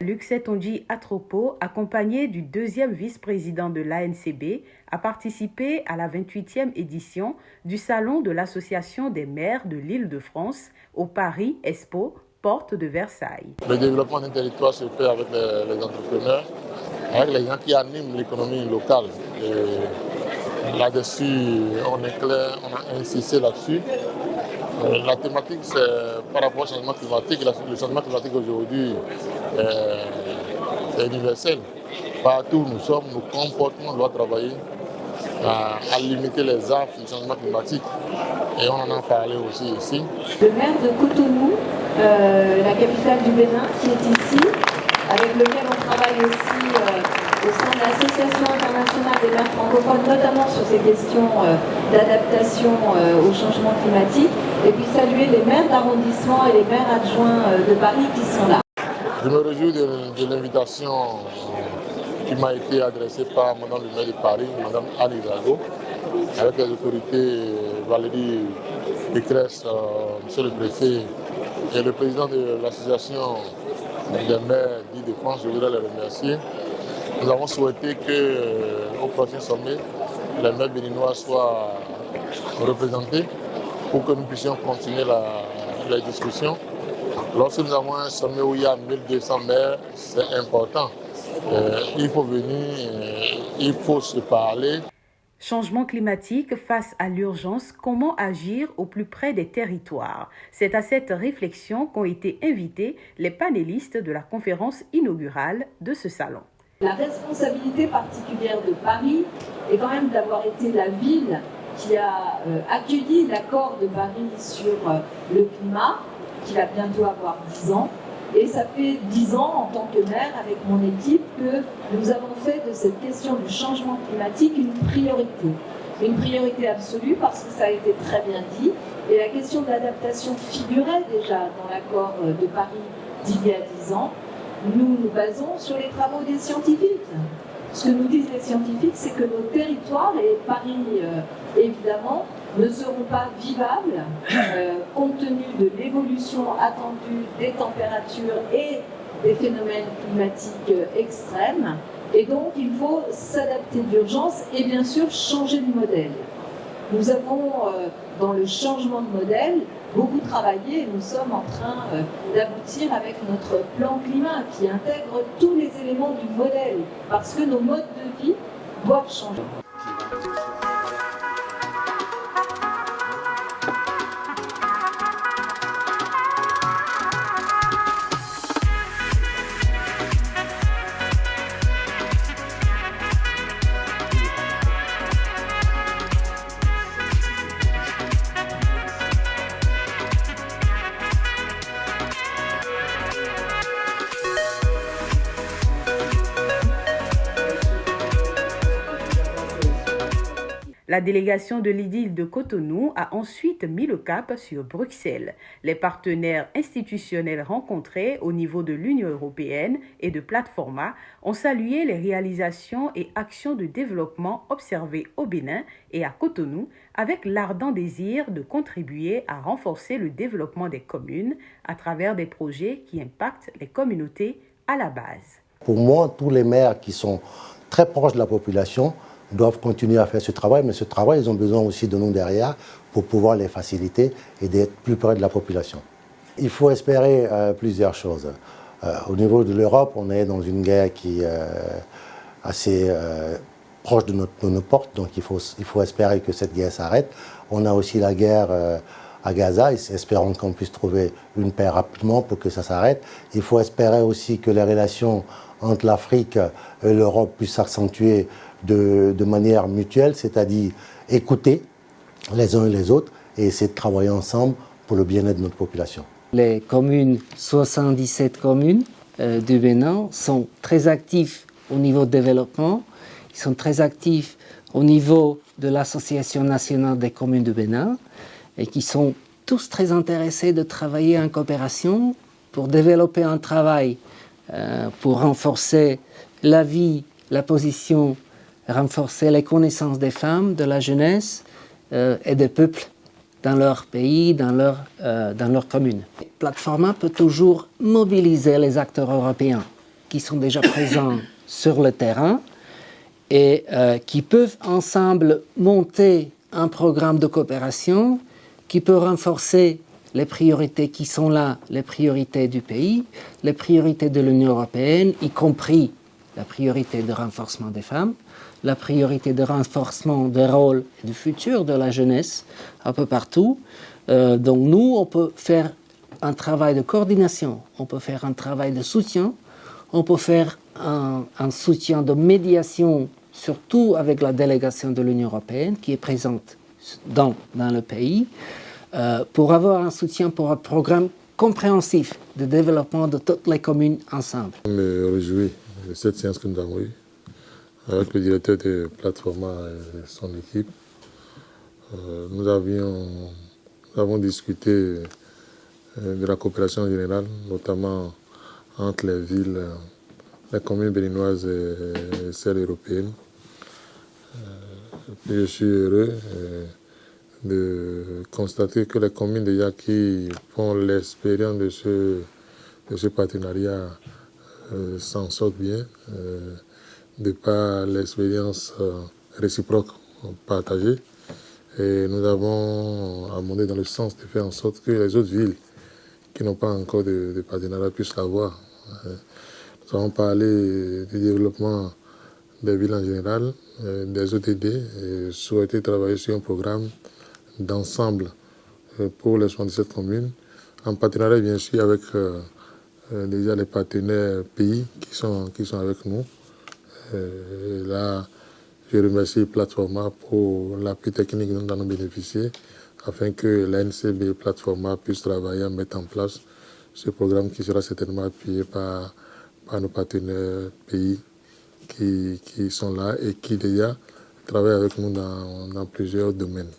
Luxet-Ondji Atropo, accompagné du deuxième vice-président de l'ANCB, a participé à la 28e édition du Salon de l'Association des maires de l'Île-de-France au Paris Expo, porte de Versailles. Le développement d'un territoire se fait avec les entrepreneurs, avec les gens qui animent l'économie locale. Et là-dessus, on est clair, on a insisté là-dessus. La thématique, c'est par rapport au changement climatique. Le changement climatique aujourd'hui, c'est universel. Partout où nous sommes, nos comportements doivent travailler à limiter les affres du changement climatique. Et on en a parlé aussi ici. Le maire de Cotonou, la capitale du Bénin, qui est ici, avec lequel on travaille aussi au sein de l'Association internationale des maires francophones, notamment sur ces questions d'adaptation au changement climatique, et puis saluer les maires d'arrondissement et les maires adjoints de Paris qui sont là. Je me réjouis de l'invitation qui m'a été adressée par Madame le maire de Paris, Madame Anne Hidalgo, avec les autorités Valérie Pécresse, Monsieur le préfet et le président de l'association des maires d'Île-de-France. Je voudrais les remercier. Nous avons souhaité qu'au prochain sommet, les maires béninois soient représentés pour que nous puissions continuer la discussion. Lorsque nous avons un sommet où il y a 1200 maires, c'est important. Il faut venir, il faut se parler. Changement climatique face à l'urgence, comment agir au plus près des territoires? C'est à cette réflexion qu'ont été invités les panélistes de la conférence inaugurale de ce salon. La responsabilité particulière de Paris est quand même d'avoir été la ville qui a accueilli l'accord de Paris sur le climat, qui va bientôt avoir 10 ans. Et ça fait 10 ans, en tant que maire, avec mon équipe, que nous avons fait de cette question du changement climatique une priorité. Une priorité absolue parce que ça a été très bien dit. Et la question de l'adaptation figurait déjà dans l'accord de Paris d'il y a 10 ans. Nous nous basons sur les travaux des scientifiques. Ce que nous disent les scientifiques, c'est que nos territoires, et Paris évidemment, ne seront pas vivables compte tenu de l'évolution attendue des températures et des phénomènes climatiques extrêmes. Et donc, il faut s'adapter d'urgence et bien sûr changer de modèle. Nous avons, dans le changement de modèle, beaucoup travaillé et nous sommes en train d'aboutir avec notre plan climat qui intègre tous les éléments du modèle parce que nos modes de vie doivent changer. La délégation de l'IDIL de Cotonou a ensuite mis le cap sur Bruxelles. Les partenaires institutionnels rencontrés au niveau de l'Union européenne et de Platforma ont salué les réalisations et actions de développement observées au Bénin et à Cotonou avec l'ardent désir de contribuer à renforcer le développement des communes à travers des projets qui impactent les communautés à la base. Pour moi, tous les maires qui sont très proches de la population doivent continuer à faire ce travail, mais ce travail, ils ont besoin aussi de nous derrière pour pouvoir les faciliter et d'être plus près de la population. Il faut espérer plusieurs choses. Au niveau de l'Europe, on est dans une guerre qui est assez proche de nos portes, donc il faut espérer que cette guerre s'arrête. On a aussi la guerre à Gaza, espérons qu'on puisse trouver une paix rapidement pour que ça s'arrête. Il faut espérer aussi que les relations entre l'Afrique et l'Europe puissent s'accentuer de manière mutuelle, c'est-à-dire écouter les uns et les autres et essayer de travailler ensemble pour le bien-être de notre population. Les communes, 77 communes, du Bénin sont très actifs au niveau développement, ils sont très actifs au niveau de l'Association nationale des communes du Bénin et qui sont tous très intéressés de travailler en coopération pour développer un travail pour renforcer la vie, la position, renforcer les connaissances des femmes, de la jeunesse et des peuples dans leur pays, dans leur commune. Platforma peut toujours mobiliser les acteurs européens qui sont déjà présents sur le terrain et qui peuvent ensemble monter un programme de coopération qui peut renforcer les priorités qui sont là, les priorités du pays, les priorités de l'Union européenne, y compris la priorité de renforcement des femmes, la priorité de renforcement des rôles et du futur de la jeunesse un peu partout. Donc nous, on peut faire un travail de coordination, on peut faire un travail de soutien, on peut faire un soutien de médiation, surtout avec la délégation de l'Union européenne qui est présente dans le pays, pour avoir un soutien pour un programme compréhensif de développement de toutes les communes ensemble. Je me réjouis de cette séance que nous avons eue avec le directeur de Platforma et son équipe. Nous avons discuté de la coopération générale, notamment entre les villes, les communes béninoises et celles européennes. Je suis heureux de constater que les communes déjà qui font l'expérience de ce partenariat s'en sortent bien, de par l'expérience réciproque partagée. Et nous avons amendé dans le sens de faire en sorte que les autres villes qui n'ont pas encore de partenariat puissent l'avoir. Nous avons parlé du développement des villes en général, des OTD, et souhaité travailler sur un programme d'ensemble pour les 77 communes, en partenariat bien sûr avec déjà les partenaires pays qui sont avec nous. Et là, je remercie Platforma pour l'appui technique dont nous avons bénéficié afin que la NCB Platforma puisse travailler à mettre en place ce programme qui sera certainement appuyé par nos partenaires pays qui sont là et qui déjà travaillent avec nous dans plusieurs domaines.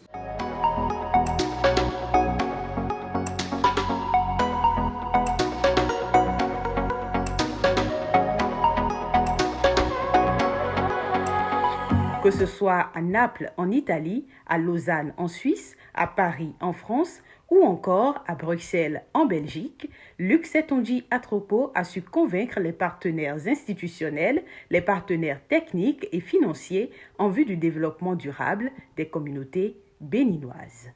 Que ce soit à Naples en Italie, à Lausanne en Suisse, à Paris en France ou encore à Bruxelles en Belgique, Luc Setonji Atropo a su convaincre les partenaires institutionnels, les partenaires techniques et financiers en vue du développement durable des communautés béninoises.